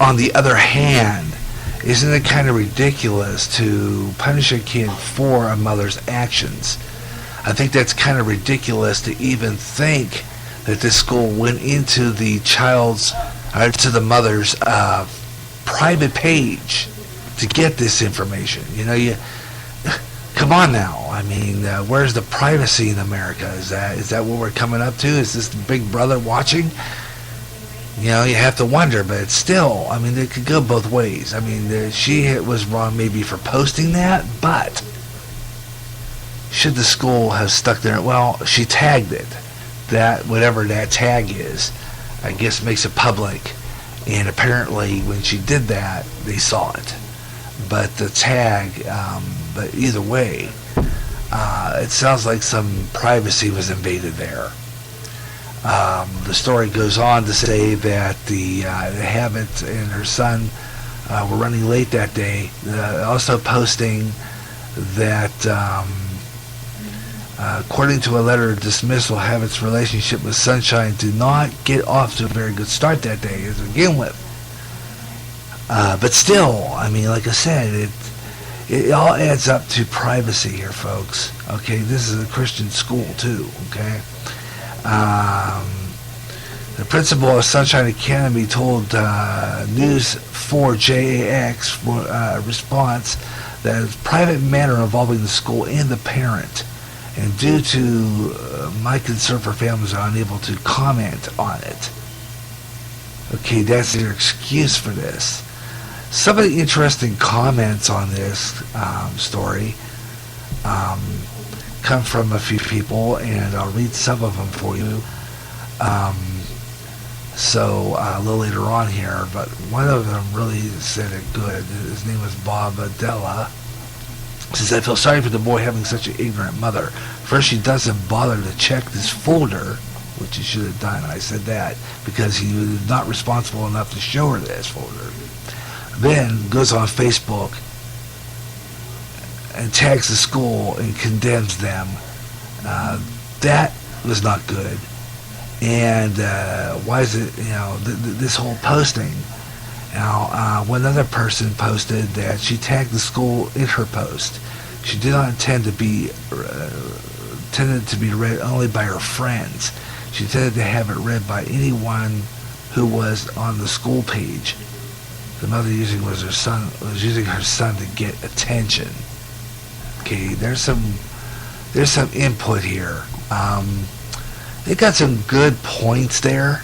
on the other hand, isn't it kind of ridiculous to punish a kid for a mother's actions? I think that's kind of ridiculous to even think that this school went into the child's, to the mother's private page to get this information. You know, come on now. I mean, where's the privacy in America? Is that what we're coming up to? Is this Big Brother watching? You know, you have to wonder, but it's still, I mean, it could go both ways. I mean, she was wrong maybe for posting that, but should the school have stuck there? Well, she tagged it. That, whatever that tag is, I guess makes it public. And apparently when she did that, they saw it. But the tag, but either way, it sounds like some privacy was invaded there. The story goes on to say that the Habit and her son were running late that day, also posting that according to a letter of dismissal, Habit's relationship with Sunshine did not get off to a very good start that day to begin with. But still, I mean, like I said, it all adds up to privacy here, folks. Okay, this is a Christian school too. Okay. The principal of Sunshine Academy told News 4 JAX for response that it's a private matter involving the school and the parent, and due to my concern for families, are unable to comment on it. Okay, that's their excuse for this. Some of the interesting comments on this story come from a few people, and I'll read some of them for you. So a little later on here, but one of them really said it good. His name was Bob Adela. He says, I feel sorry for the boy having such an ignorant mother. First, she doesn't bother to check this folder, which he should have done. I said that because he was not responsible enough to show her this folder. Then goes on Facebook and tags the school and condemns them. That was not good. And why is it, you know, this whole posting? Now, one other person posted that she tagged the school in her post. She did not intend to be intended to be read only by her friends. She intended to have it read by anyone who was on the school page. The mother using using her son to get attention. Okay, there's some input here. They got some good points there.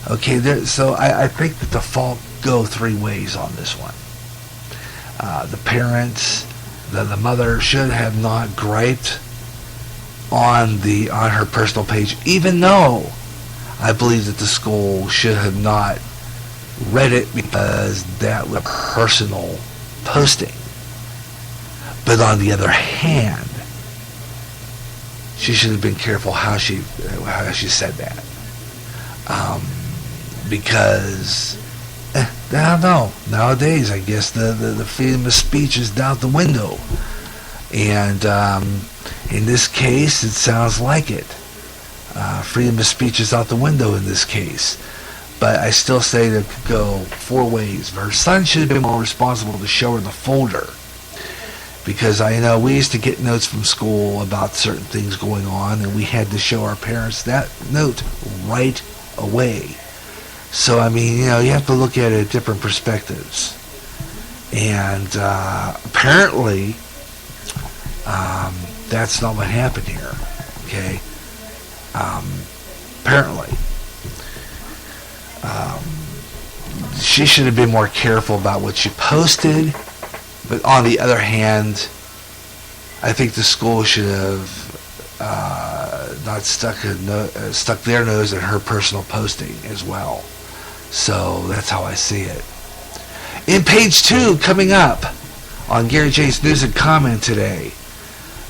Okay, so I think that the fault go three ways on this one. The parents, the mother should have not griped on her personal page, even though I believe that the school should have not read it because that was a personal posting. But on the other hand, she should have been careful how she said that, because I don't know. Nowadays, I guess the freedom of speech is out the window, and in this case, it sounds like it. Freedom of speech is out the window in this case, but I still say that it could go four ways. Her son should have been more responsible to show her the folder. Because I know we used to get notes from school about certain things going on, and we had to show our parents that note right away. So, I mean, you know, you have to look at it at different perspectives. And apparently, that's not what happened here. Okay? Apparently. She should have been more careful about what she posted. But on the other hand, I think the school should have not stuck their nose in her personal posting as well. So that's how I see it. In page 2, coming up on Gary J's News and Comment today,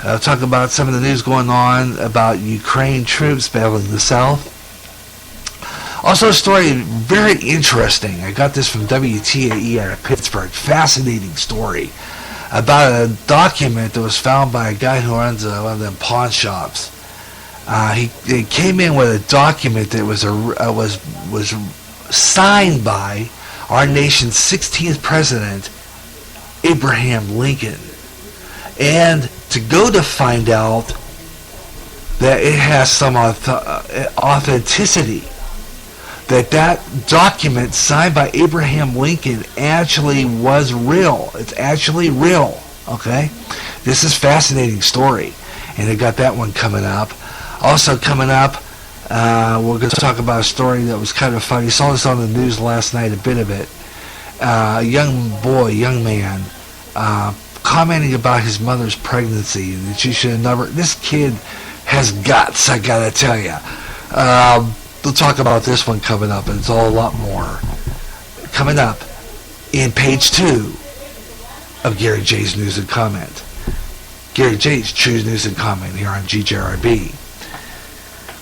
I'll talk about some of the news going on about Ukraine troops battling the South. Also, a story very interesting. I got this from WTAE out of Pittsburgh. Fascinating story about a document that was found by a guy who runs one of them pawn shops. He came in with a document that was signed by our nation's 16th president, Abraham Lincoln. And to go to find out that it has some authenticity, that document signed by Abraham Lincoln actually was real. It's actually real, okay? This is a fascinating story, and I got that one coming up. Also coming up, we're going to talk about a story that was kind of funny. You saw this on the news last night, a bit of it. A young man, commenting about his mother's pregnancy, and that she should have never. This kid has guts, I gotta tell you. We'll talk about this one coming up, and it's all a lot more coming up in page 2 of Gary J's News and Comment. Gary J's Choose News and Comment here on GJRB.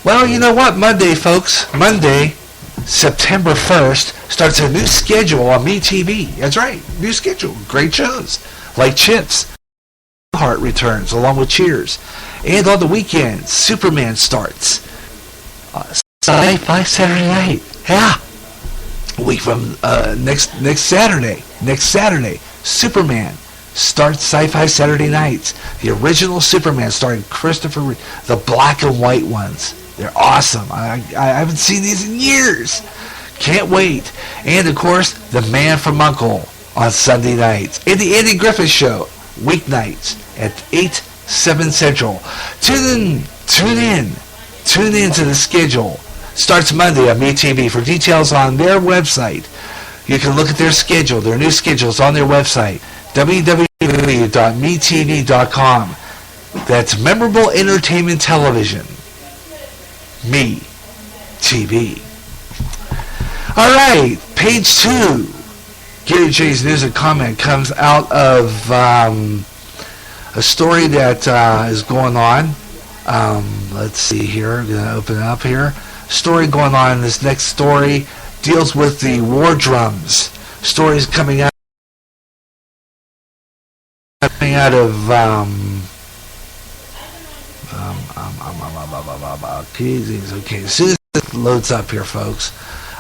Well, you know what? Monday, folks. Monday, September 1st, starts a new schedule on MeTV. That's right, new schedule. Great shows like Chips. Heart returns along with Cheers. And on the weekend, Superman starts. Sci-Fi Saturday night. Yeah. A week from next Saturday. Next Saturday, Superman starts Sci-Fi Saturday nights. The original Superman starring Christopher Reeve. The black and white ones. They're awesome. I haven't seen these in years. Can't wait. And, of course, The Man from U.N.C.L.E. on Sunday nights. And the Andy Griffith Show, weeknights at 8, 7 Central. Tune in to the schedule. Starts Monday on MeTV. For details on their website, you can look at their schedule, their new schedules on their website, www.metv.com. That's Memorable Entertainment Television. MeTV. All right, page 2. Gary J's News and Comment comes out of a story that is going on. Let's see here. I'm going to open it up here. Story going on. This next story deals with the war drums. Stories coming out of okay, as soon as it loads up here, folks,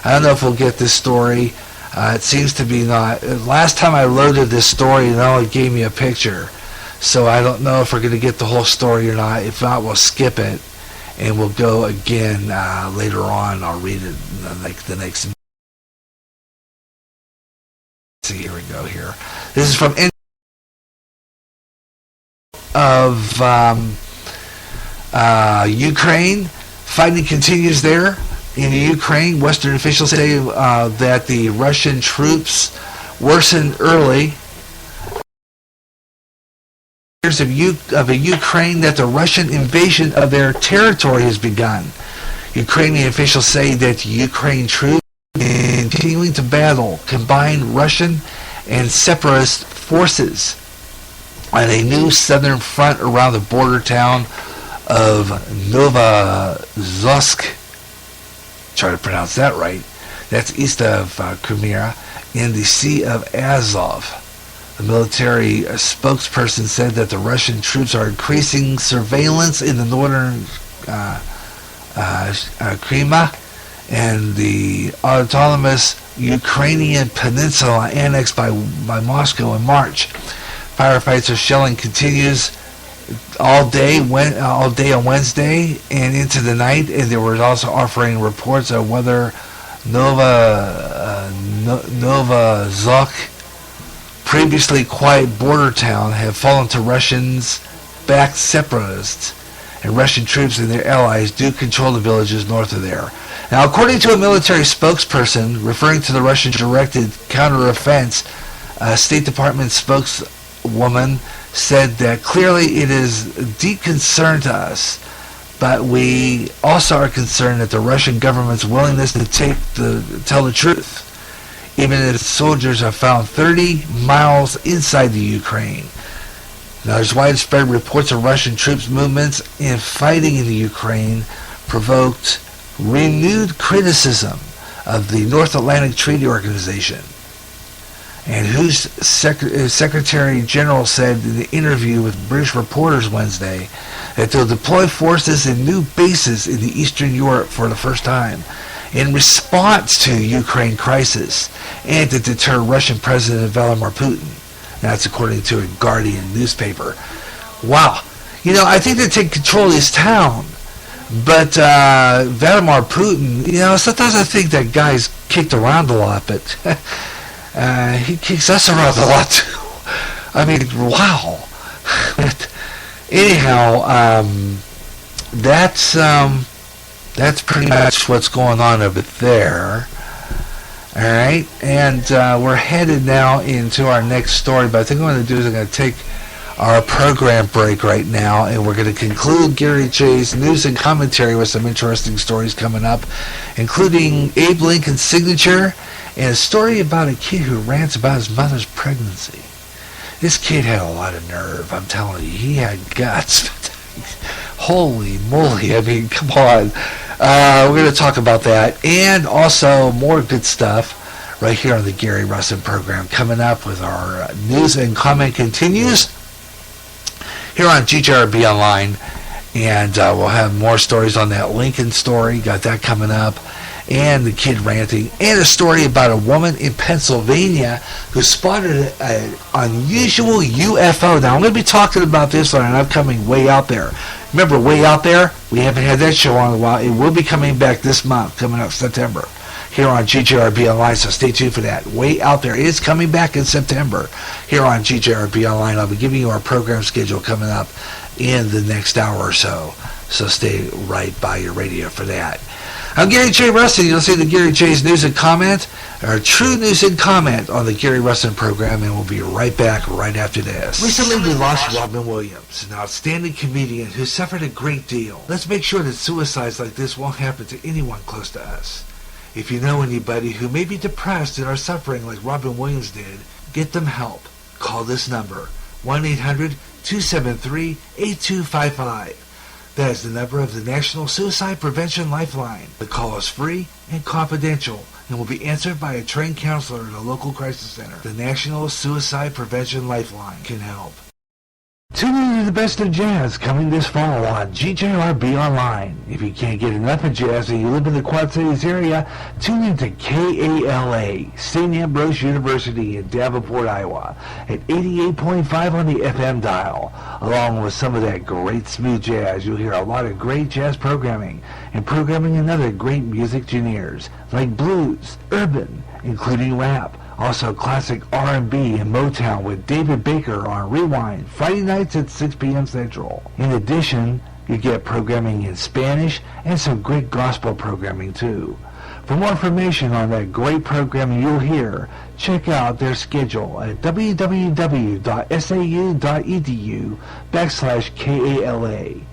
I don't know if we'll get this story. It seems to be not. Last time I loaded this story, it only gave me a picture, so I don't know if we're going to get the whole story or not. If not, we'll skip it, and we'll go again later on. I'll read it like the next. See, here we go. Here, this is from Ukraine. Fighting continues there in Ukraine. Western officials say that the Russian troops worsened early. Of a Ukraine that the Russian invasion of their territory has begun. Ukrainian officials say that Ukraine troops are continuing to battle combined Russian and separatist forces on a new southern front around the border town of Novozovsk. Try to pronounce that right. That's east of Crimea in the Sea of Azov. The military spokesperson said that the Russian troops are increasing surveillance in the northern Crimea and the autonomous Ukrainian peninsula annexed by Moscow in March. Firefights or shelling continues all day on Wednesday and into the night, and they were also offering reports of whether Novozovsk, previously quiet border town, have fallen to Russians-backed separatists, and Russian troops and their allies do control the villages north of there. Now, according to a military spokesperson referring to the Russian-directed counteroffense, a State Department spokeswoman said that clearly it is a deep concern to us, but we also are concerned at the Russian government's willingness to tell the truth, even if soldiers are found 30 miles inside the Ukraine. Now, there's widespread reports of Russian troops' movements and fighting in the Ukraine provoked renewed criticism of the North Atlantic Treaty Organization, and whose Secretary General said in the interview with British reporters Wednesday that they'll deploy forces in new bases in the Eastern Europe for the first time. in response to Ukraine crisis and to deter Russian President Vladimir Putin. That's according to a Guardian newspaper. Wow. You know, I think they take control of this town. But Vladimir Putin, you know, sometimes I think that guy's kicked around a lot, but he kicks us around a lot too. I mean, wow. But anyhow, that's pretty much what's going on over there. All right, and we're headed now into our next story. But I think what I'm going to do is I'm going to take our program break right now, and we're going to conclude Gary J's news and commentary with some interesting stories coming up, including Abe Lincoln's signature and a story about a kid who rants about his mother's pregnancy. This kid had a lot of nerve, I'm telling you. He had guts. Holy moly, I mean, come on. We're going to talk about that, and also more good stuff right here on the Gary Russen Program. Coming up with our news and comment continues here on GJRB Online, and we'll have more stories on that Lincoln story. Got that coming up, and the kid ranting, and a story about a woman in Pennsylvania who spotted an unusual UFO. Now, I'm going to be talking about this on an upcoming Way Out There. Remember, Way Out There? We haven't had that show on a while. It will be coming back this month, coming up September, here on GJRB Online, so stay tuned for that. Way Out There is coming back in September here on GJRB Online. I'll be giving you our program schedule coming up in the next hour or so, so stay right by your radio for that. I'm Gary J. Russen. You'll see the Gary J's News and Comment, our true news and comment on the Gary Russen Program, and we'll be right back right after this. Recently we lost Robin Williams, an outstanding comedian who suffered a great deal. Let's make sure that suicides like this won't happen to anyone close to us. If you know anybody who may be depressed and are suffering like Robin Williams did, get them help. Call this number, 1-800-273-8255. That is the number of the National Suicide Prevention Lifeline. The call is free and confidential and will be answered by a trained counselor at a local crisis center. The National Suicide Prevention Lifeline can help. Tune in to the best of jazz coming this fall on GJRB Online. If you can't get enough of jazz and you live in the Quad Cities area, tune in to KALA, St. Ambrose University in Davenport, Iowa, at 88.5 on the FM dial. Along with some of that great smooth jazz, you'll hear a lot of great jazz programming and programming in other great music genres like blues, urban, including rap. Also classic R&B and Motown with David Baker on Rewind, Friday nights at 6 p.m. Central. In addition, you get programming in Spanish and some great gospel programming too. For more information on that great programming you'll hear, check out their schedule at www.sau.edu/KALA.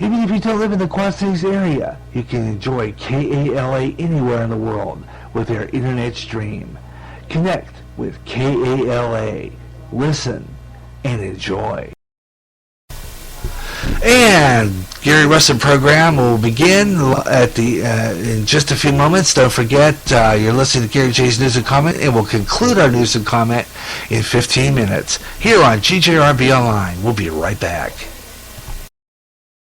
Even if you don't live in the Quad Cities area, you can enjoy KALA anywhere in the world with their internet stream. Connect with KALA. Listen and enjoy. And Gary Russen Program will begin at in just a few moments. Don't forget, you're listening to Gary J's News and Comment, and we'll conclude our News and Comment in 15 minutes here on GJRB Online. We'll be right back.